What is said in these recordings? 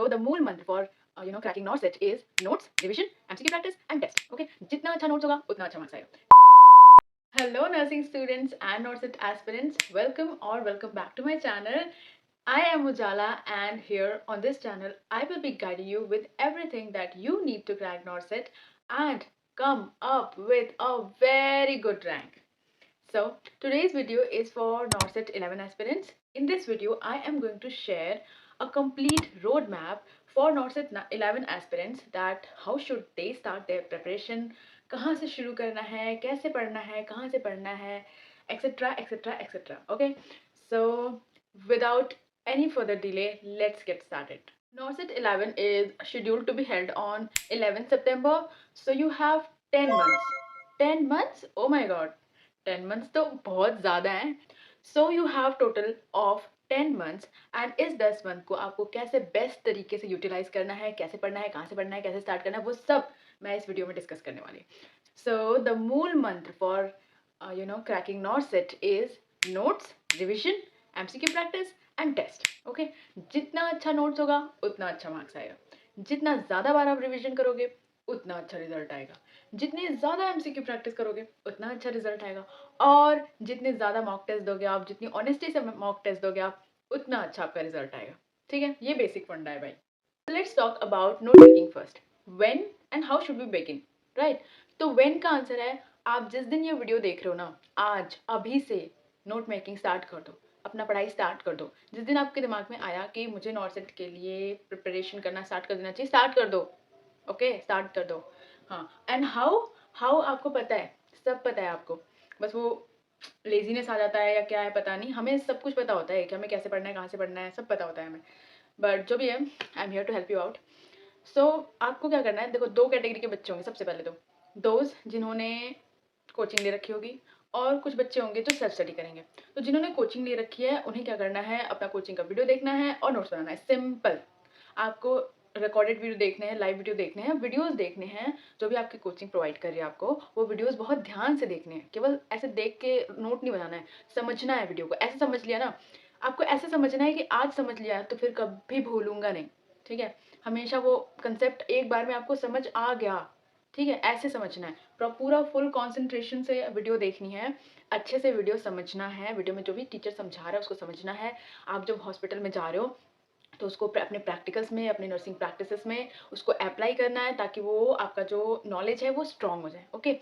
the मूल मंत्र for cracking NOR set is notes, revision, MCQ practice and test. Okay, जितना अच्छा notes होगा उतना अच्छा marks आएगा. Hello nursing students and NORCET aspirants, welcome back to my channel. I am Ujala and here on this channel I will be guiding you with everything that you need to crack NORCET and come up with a very good rank. So today's video is for NORCET 11 aspirants. In this video I am going to share a complete roadmap for NORCET 11 aspirants that how should they start their preparation, कहाँ से शुरू करना है, कैसे पढ़ना है, कहाँ से पढ़ना है, etc etc etc. Okay, so without any further delay, let's get started. NORCET 11 is scheduled to be held on 11th September. So you have 10 months. 10 months? Oh my god. 10 months तो बहुत ज़्यादा है. So you have total of 10 months and इस 10 month को आपको कैसे best तरीके से यूटिलाइज करना है, कैसे पढ़ना है, कहाँ से पढ़ना है, कैसे स्टार्ट करना है, वो सब मैं इस वीडियो में डिस्कस करने वाली. So the मूल मंत्र for cracking NORCET is notes, revision, MCQ practice and test. Okay, जितना अच्छा नोट्स होगा उतना अच्छा मार्क्स आएगा. जितना ज़्यादा बार आप रिविजन करोगे उतना अच्छा रिजल्ट आएगा. जितनी ज़्यादा एमसीक्यू प्रैक्टिस करोगे उतना अच्छा रिजल्ट आएगा. और जितने ज़्यादा मॉक टेस्ट दोगे आप, जितनी ऑनेस्टी से मॉक टेस्ट दोगे आप, उतना अच्छा आपका रिजल्ट आएगा. ठीक है, ये बेसिक फंडा है भाई. Let's talk about note making first. When and how should we begin, right? तो व्हेन का आंसर है आप जिस दिन ये वीडियो देख रहे हो ना, आज अभी से नोट मेकिंग स्टार्ट कर दो, अपना पढ़ाई स्टार्ट कर दो. जिस दिन आपके दिमाग में आया कि मुझे नॉर्सेट के लिए प्रिपरेशन करना स्टार्ट कर देना चाहिए, स्टार्ट कर दो. ओके, स्टार्ट कर दो. हाँ, एंड हाउ हाउ आपको पता है, सब पता है आपको, बस वो लेजीनेस आ जाता है या क्या है पता नहीं. हमें सब कुछ पता होता है कि हमें कैसे पढ़ना है, कहाँ से पढ़ना है, सब पता होता है हमें. बट जो भी है, I am here to help you out. So आपको क्या करना है, देखो दो कैटेगरी के बच्चे होंगे. सबसे पहले तो दोज जिन्होंने कोचिंग ले रखी होगी और कुछ बच्चे होंगे जो सेल्फ स्टडी करेंगे. तो जिन्होंने कोचिंग ले रखी है उन्हें क्या करना है, अपना कोचिंग का वीडियो देखना है और नोट्स बनाना है. सिंपल. आपको रिकॉर्डेड वीडियो देखने हैं, लाइव वीडियो देखने हैं, वीडियोस देखने हैं जो भी आपकी कोचिंग प्रोवाइड कर रही है आपको, वो वीडियोस बहुत ध्यान से देखने हैं. केवल ऐसे देख के नोट नहीं बनाना है, समझना है वीडियो को. ऐसे समझ लिया ना, आपको ऐसे समझना है कि आज समझ लिया तो फिर कभी भूलूंगा नहीं. ठीक है, हमेशा वो कंसेप्ट एक बार में आपको समझ आ गया. ठीक है, ऐसे समझना है. पूरा फुल कॉन्सेंट्रेशन से वीडियो देखनी है, अच्छे से वीडियो समझना है, वीडियो में जो भी टीचर समझा रहा है उसको समझना है. आप जब हॉस्पिटल में जा रहे हो तो उसको अपने प्रैक्टिकल्स में, अपने नर्सिंग प्रैक्टिसेस में उसको अप्लाई करना है ताकि वो आपका जो नॉलेज है वो स्ट्रॉन्ग हो जाए. ओके,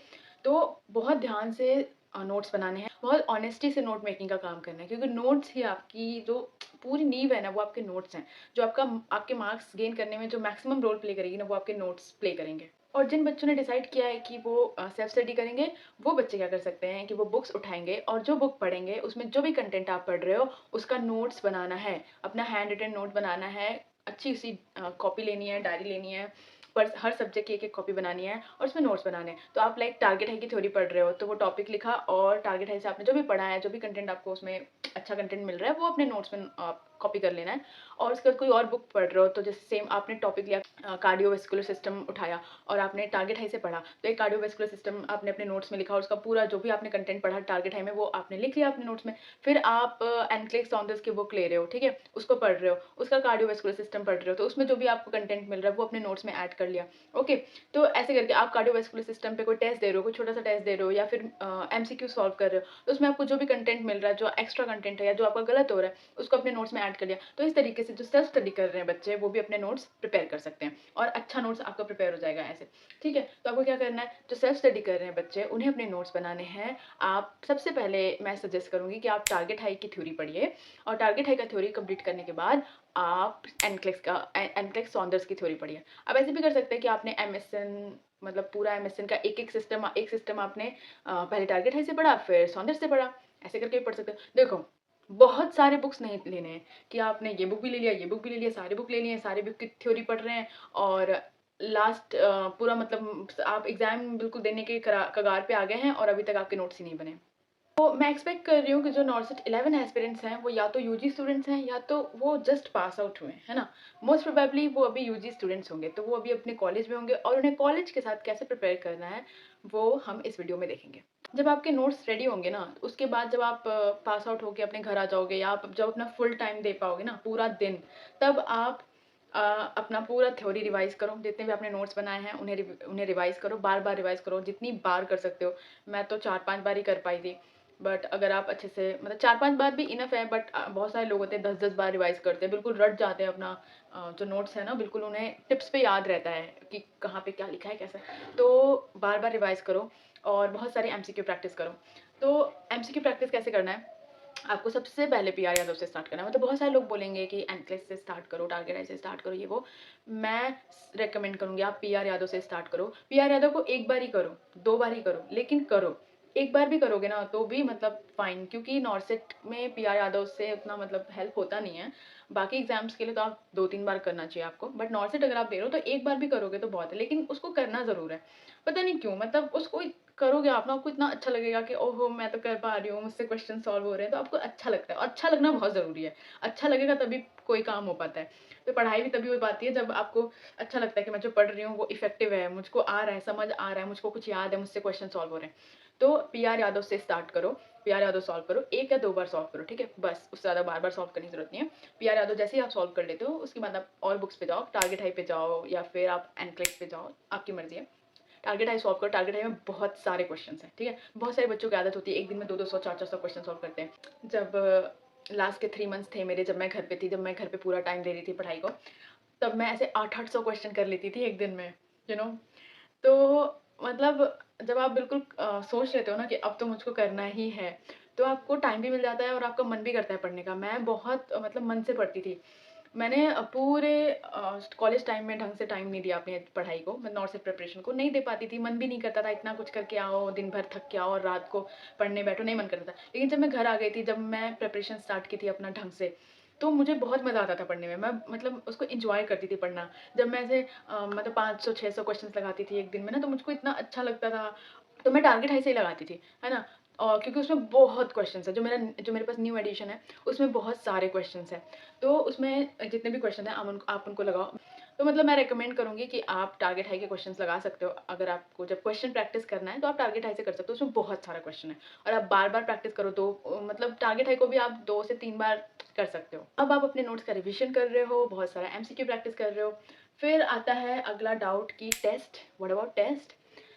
तो बहुत ध्यान से नोट्स बनाने हैं, बहुत ऑनेस्टी से नोट मेकिंग का काम करना है, क्योंकि नोट्स ही आपकी जो पूरी नींव है ना, वो आपके नोट्स हैं. जो आपके मार्क्स गेन करने में जो मैक्सिमम रोल प्ले करेगी ना, वो आपके नोट्स प्ले करेंगे. और जिन बच्चों ने डिसाइड किया है कि वो सेल्फ स्टडी करेंगे, वो बच्चे क्या कर सकते हैं कि वो बुक्स उठाएंगे और जो बुक पढ़ेंगे उसमें जो भी कंटेंट आप पढ़ रहे हो उसका नोट्स बनाना है, अपना हैंड रिटन नोट बनाना है. अच्छी सी कॉपी लेनी है, डायरी लेनी है, पर हर सब्जेक्ट की एक एक कॉपी बनानी है और उसमें नोट्स बनाने हैं. तो आप लाइक टारगेट है की थ्योरी पढ़ रहे हो तो वो टॉपिक लिखा और टारगेट है से आपने जो भी पढ़ा है, जो भी कंटेंट आपको उसमें अच्छा कंटेंट मिल रहा है, वो अपने नोट्स में कॉपी कर लेना है. और उसके बाद कोई और बुक पढ़ रहे हो तो जैसे सेम आपने टॉपिक लिया, कार्डियोवैस्कुलर सिस्टम उठाया और आपने टारगेट हाई से पढ़ा, तो एक कार्डियोवैस्कुलर सिस्टम आपने अपने नोट्स में लिखा और उसका पूरा जो भी आपने कंटेंट पढ़ा टारगेट हाई में वो आपने लिख लिया अपने नोट्स में. फिर आप एनक्लेक्स सॉन्डर्स की बुक ले रहे हो, ठीक है, उसको पढ़ रहे हो, उसका कार्डियोवैस्कुलर सिस्टम पढ़ रहे हो, तो उसमें जो भी आपको कंटेंट मिल रहा है वो अपने नोट्स में ऐड कर लिया. ओके, तो ऐसे करके आप कार्डियोवैस्कुलर सिस्टम पे कोई टेस्ट दे रहे हो, कोई छोटा सा टेस्ट दे रहे हो या फिर एमसीक्यू सॉल्व कर रहे हो, तो उसमें आपको जो भी कंटेंट मिल रहा है, जो एक्स्ट्रा कंटेंट है या जो आपका गलत हो रहा है, उसको अपने नोट्स में ऐड कर लिया. तो इस तरीके से जो सेल्फ स्टडी कर रहे हैं बच्चे, वो भी अपने नोट्स प्रिपेयर कर सकते हैं और अच्छा नोट्स आपका प्रिपेयर हो जाएगा ऐसे. ठीक है, तो आपको क्या करना है, जो सेल्फ स्टडी कर रहे हैं बच्चे उन्हें अपने नोट्स बनाने हैं. आप सबसे पहले मैं सजेस्ट करूंगी कि आप टारगेट हाई की थ्योरी पढ़िए और टारगेट हाई का थ्योरी कंप्लीट करने के बाद आप एनक्लेक्स सॉन्डर्स की थ्योरी पढ़िए. आप ऐसे भी कर सकते हैं कि आपने एमएसएन मतलब पूरा एमएसएन का एक सिस्टम आपने पहले टारगेट हाई से पढ़ा, फिर सॉन्डर्स से पढ़ा. ऐसे करके भी पढ़ सकते हो. देखो, बहुत सारे बुक्स नहीं लेने हैं कि आपने ये बुक भी ले लिया, ये बुक भी ले लिया, सारी बुक ले लिए, सारी बुक की थ्योरी पढ़ रहे हैं और लास्ट पूरा मतलब आप एग्जाम बिल्कुल देने के कगार पे आ गए हैं और अभी तक आपके नोट्स ही नहीं बने. तो मैं एक्सपेक्ट कर रही हूँ कि जो नॉर्सेट 11 एस्पिरेंट्स हैं वो या तो यूजी स्टूडेंट्स हैं या तो वो जस्ट पास आउट हुए हैं, है ना. मोस्ट प्रोबेबली वो अभी यूजी स्टूडेंट्स होंगे, तो वो अभी अपने कॉलेज में होंगे और उन्हें कॉलेज के साथ कैसे प्रिपेयर करना है वो हम इस वीडियो में देखेंगे. जब आपके नोट्स रेडी होंगे ना, उसके बाद जब आप पास आउट होके अपने घर आ जाओगे या आप जब अपना फुल टाइम दे पाओगे ना, पूरा दिन, तब आप अपना पूरा थ्योरी रिवाइज़ करो, जितने भी आपने नोट्स बनाए हैं उन्हें रिवाइज़ करो, बार-बार रिवाइज़ करो, जितनी बार कर सकते हो। मैं तो 4-5 बार ही कर पाई थी, बट अगर आप अच्छे से मतलब 4-5 बार भी इनफ है, बट बहुत सारे लोग होते हैं 10-10 बार रिवाइज़ करते हैं, बिल्कुल रट जाते हैं अपना जो नोट्स है ना, बिल्कुल उन्हें टिप्स पे याद रहता है कि कहाँ पे क्या लिखा है, कैसे। तो बार-बार रिवाइज़ करो और बहुत सारी एमसीक्यू प्रैक्टिस करो। तो एमसीक्यू प्रैक्टिस कैसे करना है? आपको सबसे पहले पीआर यादव से स्टार्ट करना है। मतलब बहुत सारे लोग बोलेंगे कि एनक्लेस से स्टार्ट करो, टारगेट आई से स्टार्ट करो, ये वो। मैं रेकमेंड करूँगी आप पीआर यादव से स्टार्ट करो। पीआर यादव को 1 बार ही करो, 2 बार ही करो, लेकिन करो। 1 बार भी करोगे ना तो भी मतलब फाइन, क्योंकि नॉर्सेट में पीआर यादव से उतना मतलब हेल्प होता नहीं है। बाकी एग्ज़ाम्स के लिए तो आप 2-3 बार करना चाहिए आपको, बट नॉर्सेट अगर आप दे रहे हो तो 1 बार भी करोगे तो बहुत है, लेकिन उसको करना ज़रूर है। पता नहीं क्यों, मतलब उसको करोगे आप ना, आपको इतना अच्छा लगेगा कि ओहो! मैं तो कर पा रही हूँ, मुझसे क्वेश्चन सॉल्व हो रहे हैं, तो आपको अच्छा लगता है और अच्छा लगना बहुत ज़रूरी है। अच्छा लगेगा तभी कोई काम हो पाता है। तो पढ़ाई भी तभी हो पाती है जब आपको अच्छा लगता है कि मैं जो पढ़ रही हूँ वो इफ़ेक्टिव है, मुझको आ रहा है, समझ आ रहा है, मुझको कुछ याद है, मुझसे क्वेश्चन सॉल्व हो रहे हैं। तो पीआर यादव से स्टार्ट करो, पीआर यादव सॉल्व करो, 1 या 2 बार सॉल्व करो, ठीक है? बस, उससे ज़्यादा बार-बार सॉल्व करने की ज़रूरत नहीं है। पीआर यादव जैसे ही आप सॉल्व कर लेते हो, उसके बाद आप और बुक्स पे जाओ, टारगेट हाई पे जाओ या फिर आप एनक्लेक्स पे जाओ, आपकी मर्ज़ी है। टारगेट हाई सॉल्व करो, टारगेट हाई में बहुत सारे क्वेश्चन्स हैं, ठीक है? बहुत सारे बच्चों की आदत होती है, एक दिन में 2-200, 4-400 क्वेश्चन सॉल्व करते हैं। जब लास्ट के 3 मंथ्स थे मेरे, जब मैं घर पे थी, जब मैं घर पे पूरा टाइम दे रही थी पढ़ाई को, तब मैं ऐसे 8-800 क्वेश्चन कर लेती थी एक दिन में, यू नो। तो मतलब जब आप बिल्कुल सोच लेते हो ना कि अब तो मुझको करना ही है, तो आपको टाइम भी मिल जाता है और आपका मन भी करता है पढ़ने का। मैं बहुत मतलब मन से पढ़ती थी। मैंने पूरे कॉलेज टाइम में ढंग से टाइम नहीं दिया अपनी पढ़ाई को, मैं नॉर्थ से प्रिपरेशन को नहीं दे पाती थी, मन भी नहीं करता था, इतना कुछ करके आओ, दिन भर थक के आओ और रात को पढ़ने बैठो, नहीं मन करता था। लेकिन जब मैं घर आ गई थी, जब मैं प्रिपरेशन स्टार्ट की थी अपना ढंग से, तो मुझे बहुत मज़ा आता था पढ़ने में। मैं मतलब उसको एन्जॉय करती थी पढ़ना। जब मैं ऐसे मतलब 500-600 क्वेश्चंस लगाती थी एक दिन में ना, तो मुझको इतना अच्छा लगता था। तो मैं टारगेट हाई से ही लगाती थी, है ना? और क्योंकि उसमें बहुत क्वेश्चंस हैं, जो मेरे पास न्यू एडिशन है, उसमें बहुत सारे क्वेश्चंस हैं। तो उसमें जितने भी क्वेश्चन हैं आप उनको लगाओ। तो मतलब मैं रिकमेंड करूँगी कि आप टारगेट हाई के क्वेश्चंस लगा सकते हो। अगर आपको जब क्वेश्चन प्रैक्टिस करना है तो आप टारगेट हाई से कर सकते हो, उसमें बहुत सारा क्वेश्चन है और आप बार-बार प्रैक्टिस करो तो मतलब टारगेट हाई को भी आप 2 से 3 बार कर सकते हो। अब आप अपने नोट्स का रिविज़न कर रहे हो, बहुत सारा एमसीक्यू प्रैक्टिस कर रहे हो। फिर आता है अगला डाउट कि टेस्ट, व्हाट अबाउट टेस्ट?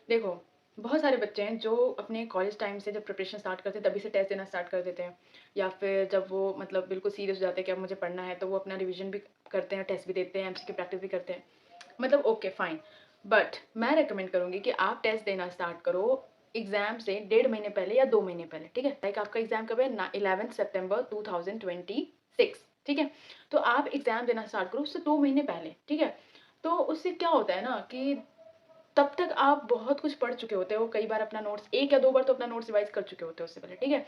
देखो, बहुत सारे बच्चे हैं जो अपने कॉलेज टाइम से जब प्रिपरेशन स्टार्ट करते हैं तभी से टेस्ट देना स्टार्ट कर देते हैं, या फिर जब वो मतलब बिल्कुल सीरियस हो जाते हैं कि अब मुझे पढ़ना है, तो वो अपना रिवीजन भी करते हैं, टेस्ट भी देते हैं, एमसीक्यू प्रैक्टिस भी करते हैं। मतलब ओके फाइन, बट मैं रेकमेंड करूँगी कि आप टेस्ट देना स्टार्ट करो एग्ज़ाम से 1.5 महीने पहले या 2 महीने पहले, ठीक है? लाइक आपका एग्ज़ाम कब है? ना 11 सितंबर 2026, ठीक है? तो आप एग्ज़ाम देना स्टार्ट करो उससे 2 महीने पहले, ठीक है? तो उससे क्या होता है ना कि तब तक आप बहुत कुछ पढ़ चुके होते हो, कई बार अपना नोट्स 1 या 2 बार तो अपना नोट्स रिवाइज़ कर चुके होते हो उससे पहले, ठीक है?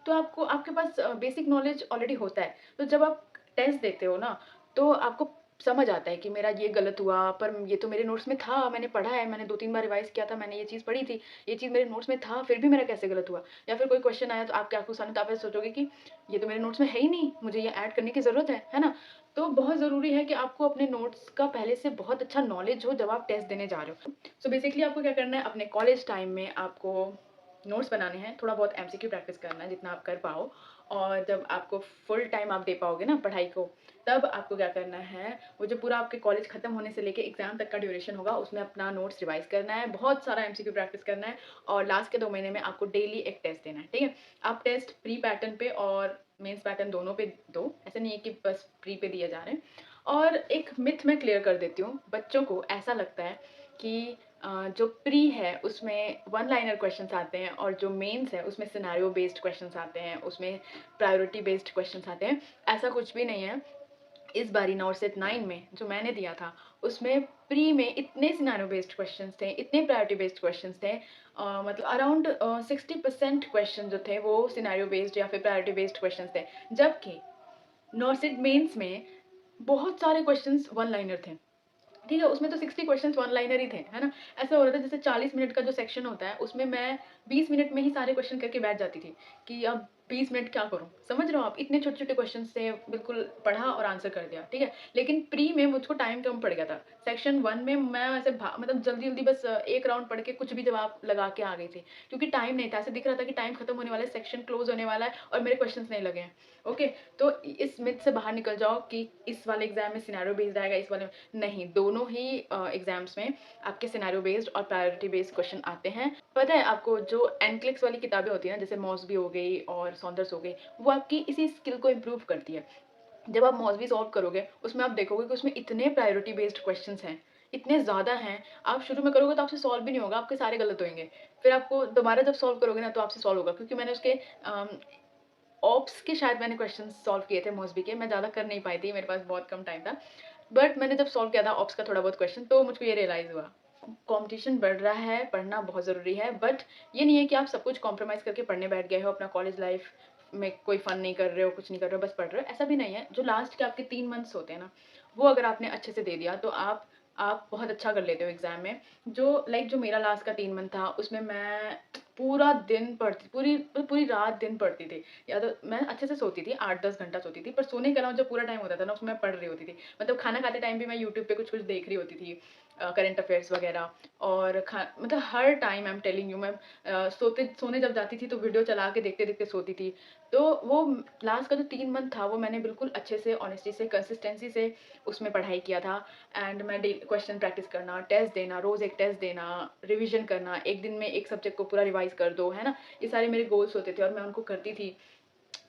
तो आपको आपके पास बेसिक नॉलेज ऑलरेडी होता है। तो जब आप टेस्ट देते हो ना, तो आपको समझ आता है कि मेरा ये गलत हुआ, पर ये तो मेरे नोट्स में था, मैंने पढ़ा है, मैंने 2-3 बार रिवाइज़ किया था, मैंने ये चीज़ पढ़ी थी, ये चीज़ मेरे नोट्स में था, फिर भी मेरा कैसे गलत हुआ? या फिर कोई क्वेश्चन आया तो आपकी आँखों के सामने, तो आप ऐसे सोचोगे कि ये तो मेरे नोट्स में है ही नहीं, मुझे ये ऐड करने की ज़रूरत है ना? तो बहुत ज़रूरी है कि आपको अपने नोट्स का पहले से बहुत अच्छा नॉलेज हो जब आप टेस्ट देने जा रहे हो। सो बेसिकली आपको क्या करना है, अपने कॉलेज टाइम में आपको नोट्स बनाने हैं, थोड़ा बहुत एमसीक्यू प्रैक्टिस करना है जितना आप कर पाओ, और जब आपको फुल टाइम आप दे पाओगे ना पढ़ाई को, तब आपको क्या करना है, वो जो पूरा आपके कॉलेज खत्म होने से लेके एग्ज़ाम तक का ड्यूरेशन होगा, उसमें अपना नोट्स रिवाइज़ करना है, बहुत सारा एमसीक्यू प्रैक्टिस करना है और लास्ट के 2 महीने में आपको डेली एक टेस्ट देना है, ठीक है? आप टेस्ट प्री पैटर्न पे और मेंस पैटर्न दोनों पे दो, ऐसा नहीं है कि बस प्री पे दिए जा रहे हैं। और एक मिथ मैं क्लियर कर देती हूँ, बच्चों को ऐसा लगता है कि जो प्री है उसमें वन लाइनर क्वेश्चंस आते हैं और जो मेंस है उसमें सिनेरियो बेस्ड क्वेश्चंस आते हैं, उसमें प्रायोरिटी बेस्ड क्वेश्चंस आते हैं। ऐसा कुछ भी नहीं है। इस बारी नॉर्सेट 9 में जो मैंने दिया था, उसमें प्री में इतने सिनेरियो बेस्ड क्वेश्चंस थे, इतने प्रायोरिटी बेस्ड क्वेश्चंस थे, मतलब अराउंड 60% क्वेश्चन जो थे वो सिनेरियो बेस्ड या फिर प्रायोरिटी बेस्ड क्वेश्चंस थे। जबकि नॉर्सेट मेंस में बहुत सारे क्वेश्चंस वन लाइनर थे। ठीक है, उसमें तो 60 क्वेश्चंस वन लाइनर ही थे, है ना? ऐसा हो रहा था जैसे 40 मिनट का जो सेक्शन होता है, उसमें मैं 20 मिनट में ही सारे क्वेश्चन करके बैठ जाती थी कि अब 20 मिनट क्या करूँ? समझ रहे हो आप? इतने छोटे-छोटे क्वेश्चन से बिल्कुल पढ़ा और आंसर कर दिया, ठीक है? लेकिन प्री में मुझको टाइम कम पड़ गया था। सेक्शन 1 में मैं ऐसे मतलब जल्दी-जल्दी बस 1 राउंड पढ़ के कुछ भी जवाब लगा के आ गई थी। क्योंकि टाइम नहीं था, ऐसे दिख रहा था कि टाइम खत्म होने वाला है, सेक्शन क्लोज़ होने वाला है और मेरे क्वेश्चन्स नहीं लगे हैं। ओके? तो इस मिथ से बाहर निकल जाओ कि इस वाले एग्ज़ाम में सिनेरियो बेस्ड आएगा, इस वाले में नहीं, दोनों ही एग्ज़ाम्स में आपके सिनेरियो बेस्ड और प्रायोरिटी बेस्ड क्वेश्चन आते हैं। पता है आपको जो एनक्लिक्स वाली किताबें होती हैं ना, जैसे मॉसबी हो गई और सॉन्डर्स हो गई, वो आपकी इसी स्किल को इम्प्रूव करती है। जब आप मॉसबी सॉल्व करोगे, उसमें आप देखोगे कि उसमें इतने प्रायोरिटी बेस्ड क्वेश्चंस हैं, इतने ज़्यादा हैं, आप शुरू में करोगे तो आपसे सॉल्व भी नहीं होगा, आपके सारे गलत होंगे। फिर आपको दोबारा जब सॉल्व करोगे ना, तो आपसे सॉल्व होगा, क्योंकि मैंने उसके अम, ऑप्स के शायद मैंने क्वेश्चंस सॉल्व किए थे मॉसबी के, मैं ज़्यादा कर नहीं पाई थी, मेरे पास बहुत कम टाइम था। बट मैंने जब सॉल्व किया था ऑप्स का थोड़ा बहुत क्वेश्चन, तो मुझको ये रियलाइज़ हुआ, कॉम्पिटिशन बढ़ रहा है, पढ़ना बहुत ज़रूरी है, बट ये नहीं है कि आप सब कुछ कॉम्प्रोमाइज़ करके पढ़ने बैठ गए हो, अपना कॉलेज लाइफ़ में कोई फ़न नहीं कर रहे हो, कुछ नहीं कर रहे हो, बस पढ़ रहे हो, ऐसा भी नहीं है। जो लास्ट के आपके 3 मंथ्स होते हैं ना, वो अगर आपने अच्छे से दे दिया, तो आप बहुत अच्छा कर लेते हो एग्ज़ाम में। जो मेरा लास्ट का 3 मंथ था, उसमें मैं पूरा दिन पढ़ती, पूरी रात दिन पढ़ती थी। या तो मैं अच्छे से सोती थी, 8-10 घंटा सोती थी, पर सोने के अलावा जो पूरा टाइम होता था ना, उसमें मैं पढ़ रही होती थी। मतलब खाना खाते टाइम भी मैं यूट्यूब पे कुछ-कुछ देख रही होती थी, करंट अफेयर्स वगैरह, और खा मतलब हर time I am telling you, मैं सोने जब जाती थी तो वीडियो चला के देखते-देखते सोती थी। तो वो लास्ट का जो 3 मंथ था, वो मैंने बिल्कुल अच्छे से, ऑनेस्टी से, कंसिस्टेंसी से उसमें पढ़ाई किया था। एंड मैं डे क्वेश्चन प्रैक्टिस करना, टेस्ट देना, रोज़ एक टेस्ट देना, रिवीजन करना, 1 दिन में 1 सब्जेक्ट को पूरा रिवाइज़ कर दो, है ना? ये सारे मेरे गोल्स होते थे और मैं उनको करती थी।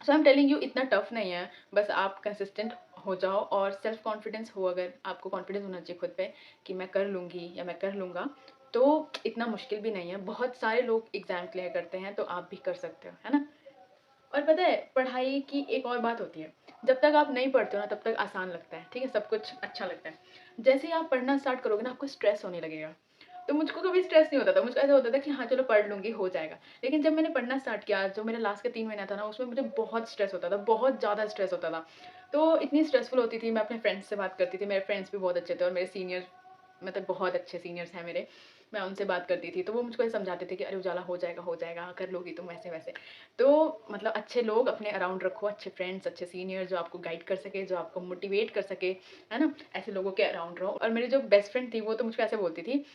सो आई एम टेलिंग यू, इतना टफ नहीं है, बस आप कंसिस्टेंट हो जाओ और सेल्फ कॉन्फिडेंस हो, अगर आपको कॉन्फिडेंस होना चाहिए खुद पे कि मैं कर लूँगी या मैं कर लूँगा, तो इतना मुश्किल भी नहीं है। बहुत सारे लोग एग्ज़ाम क्लियर करते हैं, तो आप भी कर सकते हो, है ना? और पता है, पढ़ाई की एक और बात होती है, जब तक आप नहीं पढ़ते हो ना, तब तक आसान लगता है, ठीक है? सब कुछ अच्छा लगता है। जैसे ही आप पढ़ना स्टार्ट करोगे ना, आपको स्ट्रेस होने लगेगा। तो मुझको कभी स्ट्रेस नहीं होता था, मुझको ऐसा होता था कि हाँ, चलो पढ़ लूँगी, हो जाएगा। लेकिन जब मैंने पढ़ना स्टार्ट किया, जो मेरा लास्ट का 3 महीना था ना, उसमें मुझे बहुत स्ट्रेस होता था, बहुत ज़्यादा स्ट्रेस होता था। तो इतनी स्ट्रेसफुल होती थी, मैं अपने फ्रेंड्स से बात करती थी, मेरे फ्रेंड्स भी बहुत अच्छे थे और मेरे सीनियर, मतलब बहुत अच्छे सीनियर्स हैं मेरे, मैं उनसे बात करती थी, तो वो मुझको ये समझाते थे कि अरे उजाला, हो जाएगा, कर लोगी तुम, वैसे-वैसे। तो मतलब अच्छे लोग अपने अराउंड रखो, अच्छे फ्रेंड्स, अच्छे सीनियर जो आपको गाइड कर सके, जो आपको मोटिवेट कर सके, है ना? ऐसे लोगों के अराउंड रहो। और मेरी जो बेस्ट फ्रेंड थी, वो तो मुझको ऐसे बोलती थी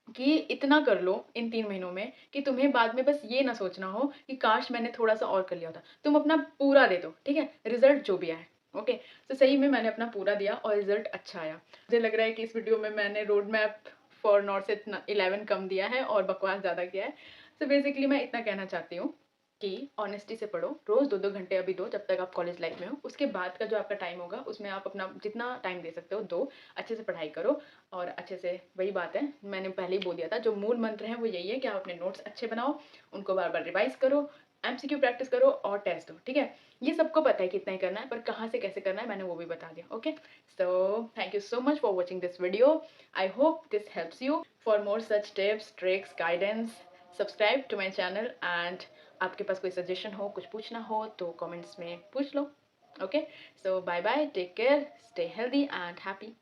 कि इतना कर लो इन 3 महीनों में कि तुम्हें बाद में बस ये ना सोचना हो कि काश मैंने थोड़ा-सा और कर लिया होता। तुम अपना पूरा दे दो, ठीक है? रिज़ल्ट जो भी आए, ओके? तो सही में मैंने अपना पूरा दिया और रिज़ल्ट अच्छा आया। मुझे लग रहा है कि इस वीडियो में मैंने रोड मैप फॉर नॉर्थ से इतना 11 कम दिया है और बकवास ज़्यादा किया है। सो बेसिकली मैं इतना कहना चाहती हूँ कि ऑनेस्टी से पढ़ो, रोज़ 2-2 घंटे अभी दो, जब तक आप कॉलेज लाइफ में हो। उसके बाद का जो आपका टाइम होगा, उसमें आप अपना जितना टाइम दे सकते हो दो, अच्छे से पढ़ाई करो और अच्छे से, वही बात है, मैंने पहले ही बोल दिया था, जो मूल मंत्र है वो यही है कि आप अपने नोट्स अच्छे बनाओ, उनको बार-बार रिवाइज़ करो, एमसीक्यू प्रैक्टिस करो और टेस्ट दो, ठीक है? ये सबको पता है कि इतना ही करना है, पर कहाँ से कैसे करना है मैंने वो भी बता दिया, okay? So thank you so much for watching this video. I hope this helps you. For more such tips, tricks, guidance, subscribe to my channel and आपके पास कोई सजेशन हो, कुछ पूछना हो तो कमेंट्स में पूछ लो, okay? So bye bye, take care, stay healthy and happy.